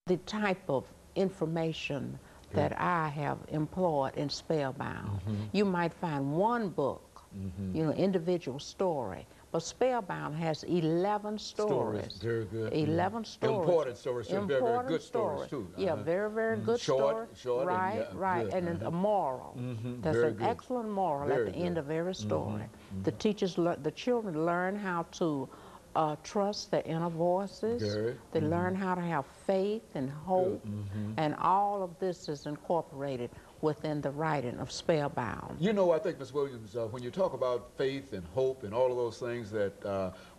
the type of information that I have employed in Spellbound. You might find one book, you know, individual story, but Spellbound has 11 stories. Very good. 11 stories. Important stories, too. Very, very good stories, too. Yeah, very, very good short, stories. Short, right, and, right. good. And a moral. There's very an good. excellent moral at the end of every story. The the children learn how to trust their inner voices. They learn how to have faith and hope, and all of this is incorporated within the writing of Spellbound. You know, I think, Ms. Williams, when you talk about faith and hope and all of those things that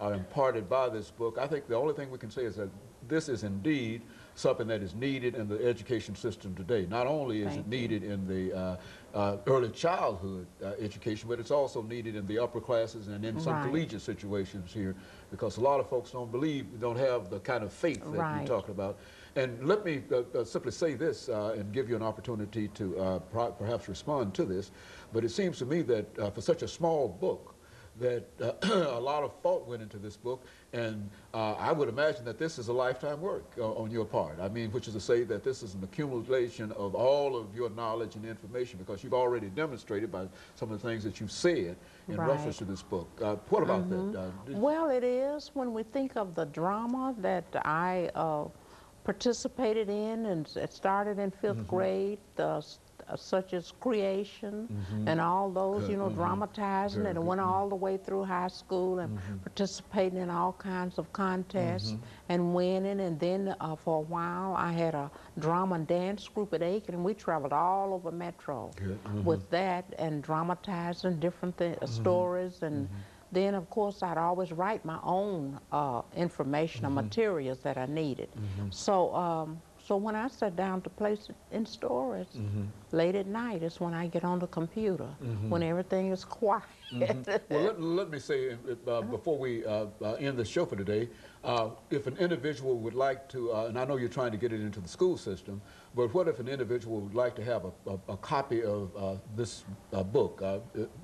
are imparted by this book, I think the only thing we can say is that this is indeed something that is needed in the education system today. Not only is it needed in the early childhood education, but it's also needed in the upper classes and in some collegiate situations here, because a lot of folks don't have the kind of faith that you're talking about. And let me simply say this and give you an opportunity to perhaps respond to this, but it seems to me that for such a small book, that a lot of thought went into this book, and I would imagine that this is a lifetime work on your part. I mean, which is to say that this is an accumulation of all of your knowledge and information, because you've already demonstrated by some of the things that you've said in reference to this book. What about that? Well, it is, when we think of the drama that I participated in, and it started in 5th grade, such as Creation and all those, you know, dramatizing it, and went all the way through high school and participating in all kinds of contests and winning. And then for a while I had a drama and dance group at Aiken, and we traveled all over Metro with that and dramatizing different stories. And then, of course, I'd always write my own information or materials that I needed. So when I sat down to place it in stories, late at night is when I get on the computer, when everything is quiet. Well, let me say, before we end the show for today, if an individual would like to, and I know you're trying to get it into the school system, but what if an individual would like to have a copy of this book?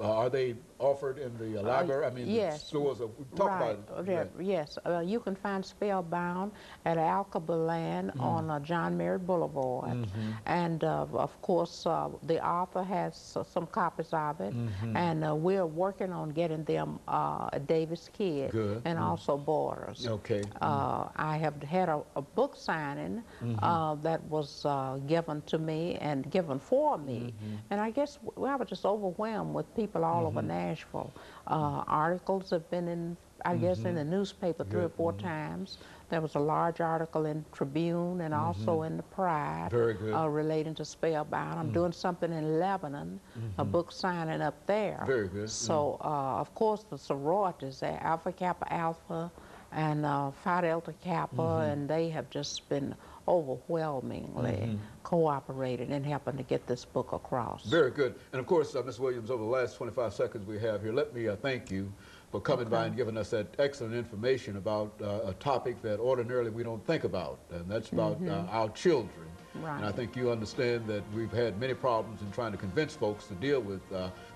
Are they offered in the library? I mean, yes. Stores. Talk about it. Yes, you can find Spellbound at Alkebulan on John Merritt Boulevard. And of course, the author has some copies of it, and we're working on getting them at Davis Kid and also Borders. Okay. I have had a book signing that was given to me and given for me, and I guess I was just overwhelmed with people all over Nashville. Articles have been in, I guess, in the newspaper 3 or 4 times. There was a large article in Tribune and also in the Pride relating to Spellbound. I'm doing something in Lebanon, a book signing up there. Very good. So, of course, the sororities there, Alpha Kappa Alpha and Phi Delta Kappa, and they have just been overwhelmingly cooperated in helping to get this book across. Very good. And of course, Ms. Williams, over the last 25 seconds we have here, let me thank you for coming by and giving us that excellent information about a topic that ordinarily we don't think about, and that's about our children. And I think you understand that we've had many problems in trying to convince folks to deal with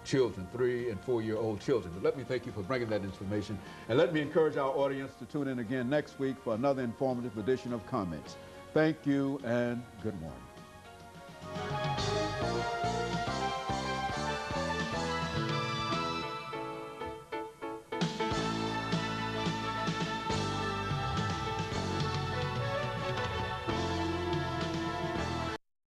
children, 3- and 4-year-old children. But let me thank you for bringing that information, and let me encourage our audience to tune in again next week for another informative edition of Comments. Thank you, and good morning.